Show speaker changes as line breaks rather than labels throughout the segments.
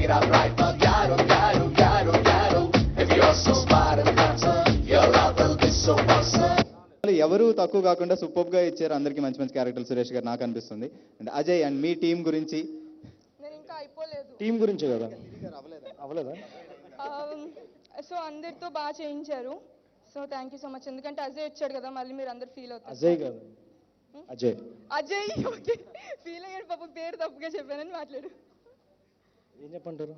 it up right now. Yaro, yaro, yaro, yaro. If you're so smart and handsome, your love will be so awesome.
ఎవరు తక్కువ కాకుండా super గా ఇచ్చారు అందరికి మంచి మంచి క్యారెక్టర్లు సురేష్ గారు నాకు అనిపిస్తుంది. And Ajay and me team గురించి.
నేను ఇంకా అయిపోలేదు.
టీం గురించే కదా అవ్వలేదా?
సో అందరితో బాగా చేయించారు. So thank you so much. ఎందుకంటే అజయ్ వచ్చాడు కదా, మళ్ళీ మీరు అందరు ఫీల్ అవుతారు.
అజయ్ కాదు
అజయ్ ఓకే ఫీల్ అయ్యాడు పాపం, పేరు తప్పుగా చెప్పానని మాట్లాడు.
ఏం చెప్పంటారు?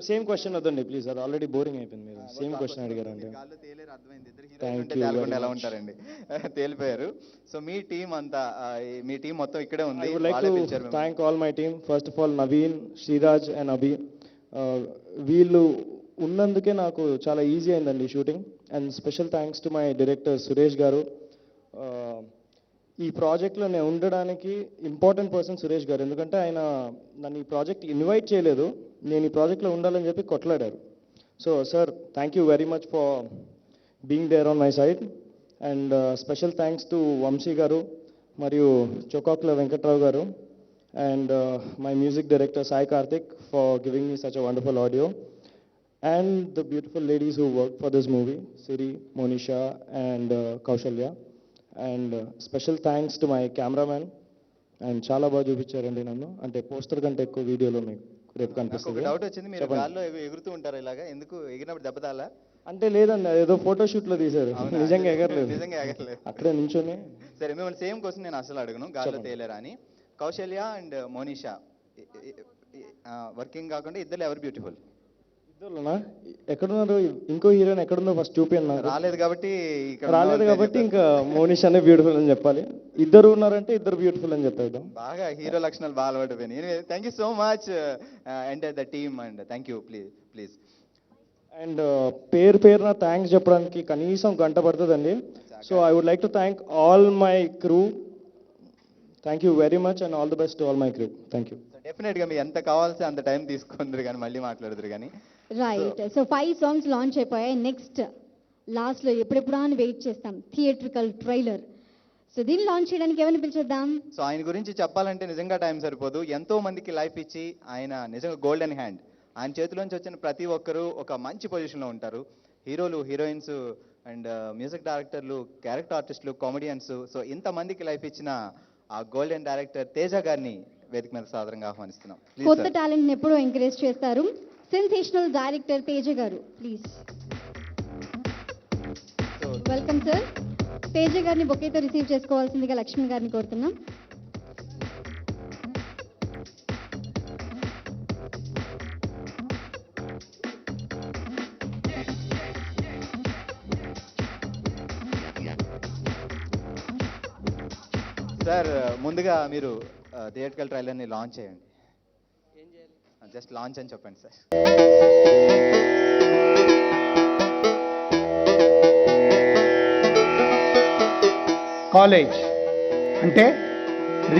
సేమ్ క్వశ్చన్ వద్దండి ప్లీజ్, అది ఆల్రెడీ బోరింగ్ అయిపోయింది. మీరు సేమ్ క్వశ్చన్ అడిగారంటే
ఎలా ఉంటారండి తేలిపోయారు. సో మీ టీం అంతా, మీ టీం మొత్తం ఇక్కడే ఉంది.
I would like to thank all my team. First of all, Naveen, Sriraj and Abhi. వీళ్ళు ఉన్నందుకే నాకు చాలా ఈజీ అయిందండి shooting. And special thanks to my director Suresh గారు. ఈ ప్రాజెక్ట్లో నేను ఉండడానికి ఇంపార్టెంట్ పర్సన్ సురేష్ గారు. ఎందుకంటే ఆయన నన్ను ఈ ప్రాజెక్ట్ ఇన్వైట్ చేయలేదు, నేను ఈ ప్రాజెక్ట్లో ఉండాలని చెప్పి కొట్లాడారు. So sir, thank you very much for being there on my side. And special thanks to Vamsi గారు మరియు చొకాకుల వెంకట్రావు గారు and my music director Sai Karthik for giving me such a wonderful audio. And the beautiful ladies who work for this movie, Siri, Monisha and Kaushalya. And special thanks to my cameraman. అండ్ చాలా బాగా చూపించారండి నన్ను, అంటే poster కంటే ఎక్కువ వీడియోలో మీకు రేపు కనిపిస్తుంది.
డౌట్ వచ్చింది, మీరు గాల్లో ఎగురుతూ ఉంటారు ఇలాగా, ఎందుకు ఎగిరినప్పుడు దెబ్బతాలా?
అంటే లేదండి, ఏదో ఫోటోషూట్లో తీశారు, నిజంగా ఎగరలేదు.
నిజంగా ఎగరలేదు,
అక్కడే నించొని.
సరే, మిమ్మల్ని సేమ్ క్వశ్చన్ నేను అసలు అడగను, గాల్లో తేలేరా అని. కౌశల్య అండ్ మోనిషా వర్కింగ్ కాకుండా ఇద్దరు ఎవరు బ్యూటిఫుల్?
ఇద్దరునా? ఎక్కడున్నారు? ఇంకో హీరోయిన్ ఎక్కడుందో ఫస్ట్ చూపిన్నా.
రాలేదు
కాబట్టి ఇంకా మోనిషానే బ్యూటిఫుల్ అని చెప్పాలి. ఇద్దరు ఉన్నారంటే ఇద్దరు బ్యూటిఫుల్ అని చెప్పేద్దాం.
బాగా హీరో లక్షణాలు బాగా అలవాటుపోయినాయి. Thank you so much entire the team and thank you. Please.
And పేరున థ్యాంక్స్ చెప్పడానికి కనీసం గంట పడుతుందండి. So I would like to thank all my crew. Thank you very much and all the best to all my crew. Thank you.
డెఫినెట్గా మీరు ఎంత కావాల్సి అంత టైం తీసుకుందరు కానీ మళ్ళీ మాట్లాడదురు కానీ.
రైట్. సో 5 సాంగ్స్ లాంచ్ అయిపోయాయి. నెక్స్ట్ లాస్ట్లో ఎప్పుడెప్పుడు అని వెయిట్ చేస్తాం థియేట్రికల్ ట్రైలర్. సో దీన్ని లాంచ్ చేయడానికి ఎవరిని పిలిచేద్దాం?
సో ఆయన గురించి చెప్పాలంటే నిజంగా టైం సరిపోదు. ఎంతో మందికి లైఫ్ ఇచ్చి ఆయన నిజంగా గోల్డెన్ హ్యాండ్. ఆయన చేతిలోంచి వచ్చిన ప్రతి ఒక్కరూ ఒక మంచి పొజిషన్లో ఉంటారు. హీరోలు, హీరోయిన్స్ అండ్ మ్యూజిక్ డైరెక్టర్లు, క్యారెక్టర్ ఆర్టిస్టులు, కామెడియన్స్. సో ఇంతమందికి లైఫ్ ఇచ్చిన ఆ గోల్డెన్ డైరెక్టర్ తేజ గారిని వేదిక మీద సాదరంగా ఆహ్వానిస్తున్నాం.
కొత్త టాలెంట్ ఎప్పుడూ ఎంకరేజ్ చేస్తారు. సెన్సేషనల్ డైరెక్టర్ తేజ గారు, ప్లీజ్ వెల్కమ్ సార్. తేజ గారిని బొకేతో రిసీవ్ చేసుకోవాల్సిందిగా లక్ష్మి గారిని కోరుతున్నాం.
సార్, ముందుగా మీరు థియేట్రికల్ ట్రైలర్ని లాంచ్ చేయండి. జస్ట్ లాంచ్ అని చెప్పండి సార్.
కాలేజ్ అంటే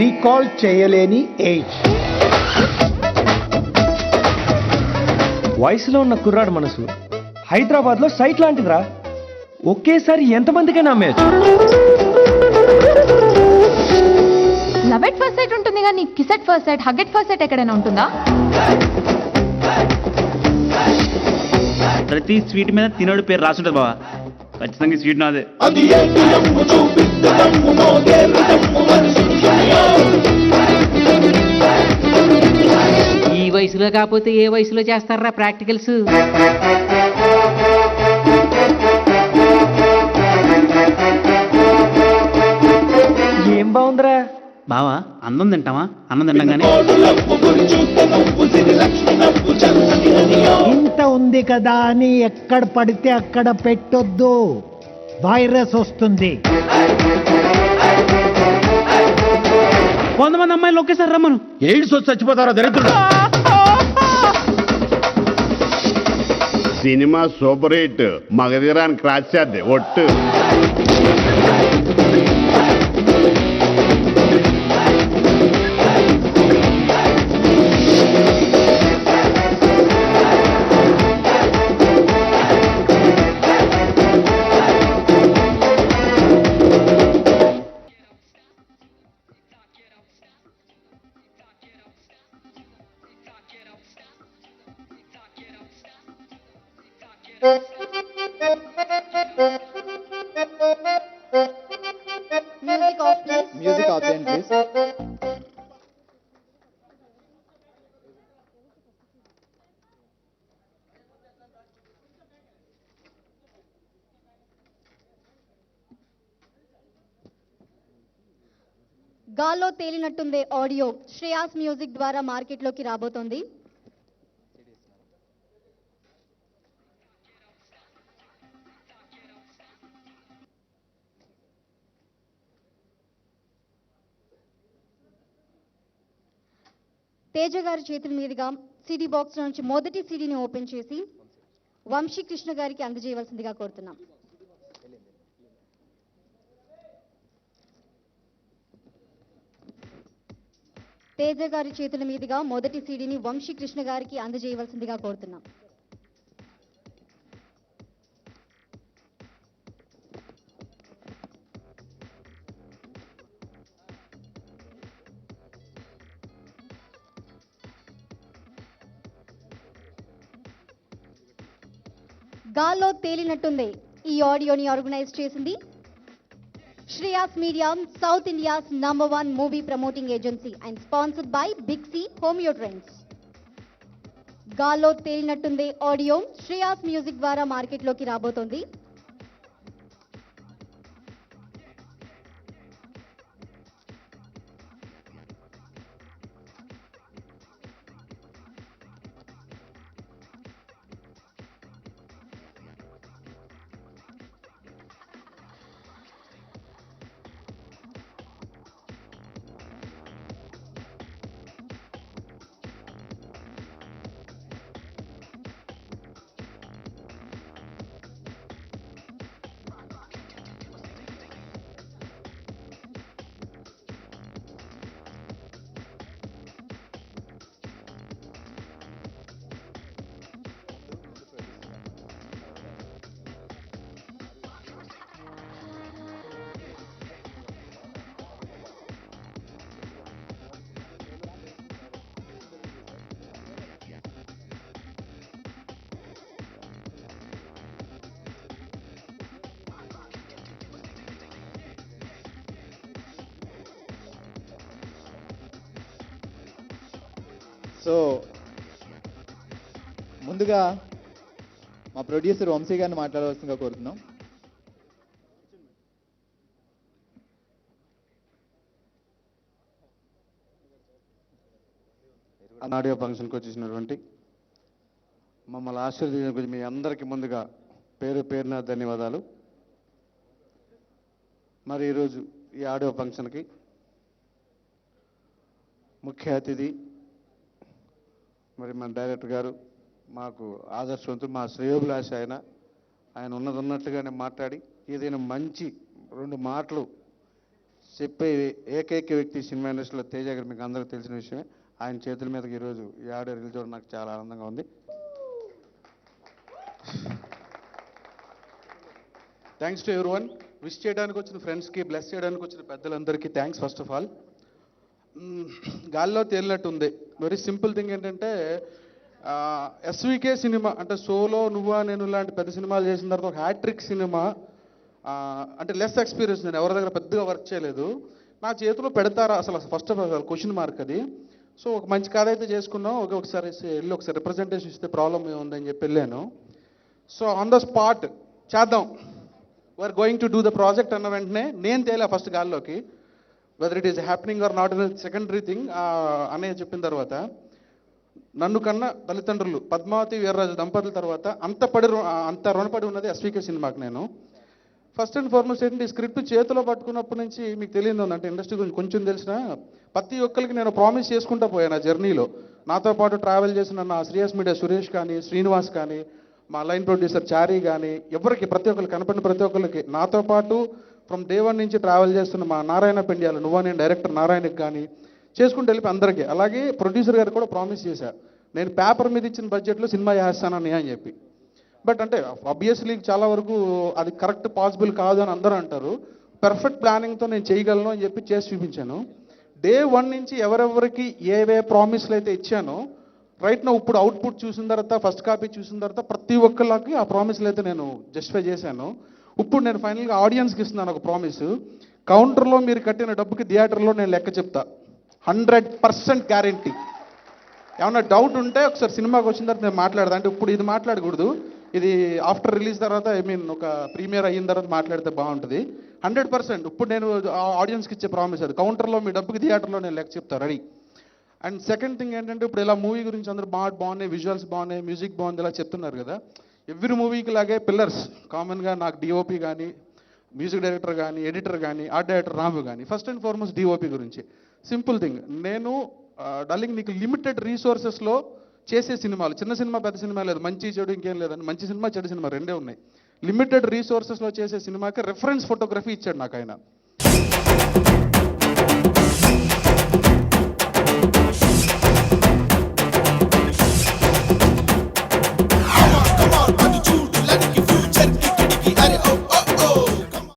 రీకాల్ చేయలేని ఏజ్.
వయసులో ఉన్న కుర్రాడు మనసు హైదరాబాద్లో సైట్ లాంటిదిరా. ఒకేసారి ఎంతమందికైనా అమ్మేయచ్చు.
లవ్ ఎట్ ఫస్ట్ సైట్ ఉంటుంది కానీ kiss at first sight, hug at first sight ఎక్కడైనా ఉంటుందా?
ప్రతి స్వీట్ మీద తినోడు పేరు రాసుంటుంది బావా. ఖచ్చితంగా స్వీట్ నాదే.
ఈ వయసులో కాకపోతే ఏ వయసులో చేస్తారా ప్రాక్టికల్స్?
ఏం బాగుందిరా
బావా, అందం తింటావా? అన్నం తింటాగానే
ఇంత ఉంది కదా అని ఎక్కడ పడితే అక్కడ పెట్టొద్దు, వైరస్ వస్తుంది.
కొంతమంది అమ్మాయిలు ఒకేసారి రమ్మను.
ఎయిడ్స్ వచ్చి చచ్చిపోతారా దరిద్రుడు.
సినిమా సూపర్ హిట్, మగధీరాన్ని క్రాస్ చేద్ది ఒట్టు.
Music off please.
Music of చేయండి ప్లీజ్.
గాల్లో తేలినట్టుందే ఆడియో శ్రేయాస్ మ్యూజిక్ ద్వారా మార్కెట్లోకి రాబోతోంది. తేజ గారి చేతుల మీదుగా సిడీ బాక్స్ నుంచి మొదటి సిడీని ఓపెన్ చేసి వంశీ కృష్ణ గారికి అందజేయవలసిందిగా కోరుతున్నాం. తేజ గారి చేతుల మీదుగా మొదటి సీడీని వంశీ కృష్ణ గారికి అందజేయవలసిందిగా కోరుతున్నాం. గాల్లో తేలినట్టుంది ఈ ఆడియోని ఆర్గనైజ్ చేసింది Shreyas Media, South India's #1 movie promoting agency and sponsored by Big C Homeo Trends. గాల్లో తేలినట్టుందే ఆడియో శ్రేయాస్ మ్యూజిక్ ద్వారా మార్కెట్లోకి రాబోతోంది.
సో ముందుగా మా ప్రొడ్యూసర్ వంశీ గారిని మాట్లాడవలసిందిగా కోరుతున్నాం.
ఆడియో ఫంక్షన్కి వచ్చేసినటువంటి మమ్మల్ని ఆశీర్వదించిన మీ అందరికీ ముందుగా పేరున ధన్యవాదాలు. మరి ఈరోజు ఈ ఆడియో ఫంక్షన్కి ముఖ్య అతిథి మరి మన డైరెక్టర్ గారు, మాకు ఆదర్శవంతులు, మా శ్రేయోభిలాష ఆయన ఉన్నట్టుగానే మాట్లాడి ఏదైనా మంచి 2 మాటలు చెప్పే ఏకైక వ్యక్తి సినిమా ఇండస్ట్రీలో తేజ గారు, మీకు అందరికీ తెలిసిన విషయమే. ఆయన చేతుల మీదకి ఈరోజు ఈ ఆడియో రిలీజ్ అవ్వడం నాకు చాలా ఆనందంగా ఉంది. Thanks to everyone. విష్ చేయడానికి వచ్చిన ఫ్రెండ్స్కి, బ్లెస్ చేయడానికి వచ్చిన పెద్దలందరికీ థ్యాంక్స్ ఫస్ట్ ఆఫ్ ఆల్. గాల్లో తేలినట్టు ఉంది. వెరీ సింపుల్ థింగ్ ఏంటంటే ఎస్వికే సినిమా అంటే సోలో, నువ్వా నేను లాంటి పెద్ద సినిమాలు చేసిన తర్వాత ఒక హ్యాట్రిక్ సినిమా అంటే లెస్ ఎక్స్పీరియన్స్, నేను ఎవరి దగ్గర పెద్దగా వర్క్ చేయలేదు, నా చేతిలో పెడతారా అసలు first of all question mark అది. సో ఒక మంచి కథ అయితే చేసుకున్నాం, ఒకసారి వెళ్ళి ఒకసారి రిప్రజెంటేషన్ ఇస్తే ప్రాబ్లం ఏముందని చెప్పి వెళ్ళాను. సో ఆన్ ద స్పాట్ చేద్దాం, we are going to do the project అన్న వెంటనే నేను తేలా ఫస్ట్ గాల్లోకి, whether it is happening or not in secondary thing అనే చెప్పిన తర్వాత నన్ను కన్నా తల్లిదండ్రులు పద్మావతి వీర్రాజు దంపతుల తర్వాత అంత రుణపడి ఉన్నది ఎస్వికే సినిమాకి నేను. ఫస్ట్ అండ్ ఫార్మోస్ట్ ఏంటంటే ఈ స్క్రిప్ట్ చేతిలో పట్టుకున్నప్పటి నుంచి మీకు తెలియదు అంటే ఇండస్ట్రీ గురించి కొంచెం తెలిసిన ప్రతి ఒక్కరికి నేను ప్రామిస్ చేసుకుంటూ పోయాను ఆ జర్నీలో. నాతో పాటు ట్రావెల్ చేసిన నా శ్రేయస్ మీడియా సురేష్ కానీ, శ్రీనివాస్ కానీ, మా లైన్ ప్రొడ్యూసర్ చారీ కానీ, ఎవరికి ప్రతి ఒక్కరికి కనపడిన ప్రతి ఒక్కరికి నాతో పాటు ఫ్రమ్ డే 1 నుంచి ట్రావెల్ చేస్తున్న మా నారాయణ పెండియాలు, నువ్వా నేను డైరెక్టర్ నారాయణకి కానీ చేసుకుంటూ వెళ్ళి అందరికీ. అలాగే ప్రొడ్యూసర్ గారు కూడా ప్రామిస్ చేశారు, నేను పేపర్ మీద ఇచ్చిన బడ్జెట్లో సినిమా చేస్తానని అని చెప్పి. బట్ అంటే ఆబ్వియస్లీ చాలా వరకు అది కరెక్ట్ పాసిబుల్ కాదు అని అందరూ అంటారు. పర్ఫెక్ట్ ప్లానింగ్తో నేను చేయగలను అని చెప్పి చేసి చూపించాను. డే 1 నుంచి ఎవరెవరికి ఏవే ప్రామిస్లు అయితే ఇచ్చానో రైట్ నా ఇప్పుడు అవుట్పుట్ చూసిన తర్వాత ఫస్ట్ కాపీ చూసిన తర్వాత ప్రతి ఒక్కళ్ళకి ఆ ప్రామిస్లు అయితే నేను జస్టిఫై చేశాను. ఇప్పుడు నేను ఫైనల్గా ఆడియన్స్కి ఇస్తున్నాను ఒక ప్రామిస్. కౌంటర్లో మీరు కట్టిన డబ్బుకి థియేటర్లో నేను లెక్క చెప్తా, 100% గ్యారంటీ. ఏమన్నా డౌట్ ఉంటే ఒకసారి సినిమాకి వచ్చిన తర్వాత నేను మాట్లాడదా, అంటే ఇప్పుడు ఇది మాట్లాడకూడదు, ఇది ఆఫ్టర్ రిలీజ్ తర్వాత ఒక ప్రీమియర్ అయిన తర్వాత మాట్లాడితే బాగుంటుంది. 100% ఇప్పుడు నేను ఆడియన్స్కి ఇచ్చే ప్రామిస్ అది. కౌంటర్లో మీ డబ్బుకి థియేటర్లో నేను లెక్క చెప్తా, రెడీ. అండ్ సెకండ్ థింగ్ ఏంటంటే, ఇప్పుడు ఇలా మూవీ గురించి అందరూ బాగున్నాయి, విజువల్స్ బాగున్నాయి, మ్యూజిక్ బాగుంది ఇలా చెప్తున్నారు కదా. ఎవ్రీ మూవీకి లాగే పిల్లర్స్ కామన్గా నాకు డిఓపి కానీ, మ్యూజిక్ డైరెక్టర్ కానీ, ఎడిటర్ కానీ, ఆర్ట్ డైరెక్టర్ రాము కానీ. ఫస్ట్ అండ్ ఫార్మోస్ట్ డిఓపి గురించి సింపుల్ థింగ్, నేను డార్లింగ్ నీకు లిమిటెడ్ రీసోర్సెస్లో చేసే సినిమాలు, చిన్న సినిమా పెద్ద సినిమా లేదు, మంచి చెడు ఇంకేం లేదని, మంచి సినిమా చెడు సినిమా రెండే ఉన్నాయి. లిమిటెడ్ రీసోర్సెస్లో చేసే సినిమాకి రెఫరెన్స్ ఫోటోగ్రఫీ ఇచ్చాడు నాకు ఆయన.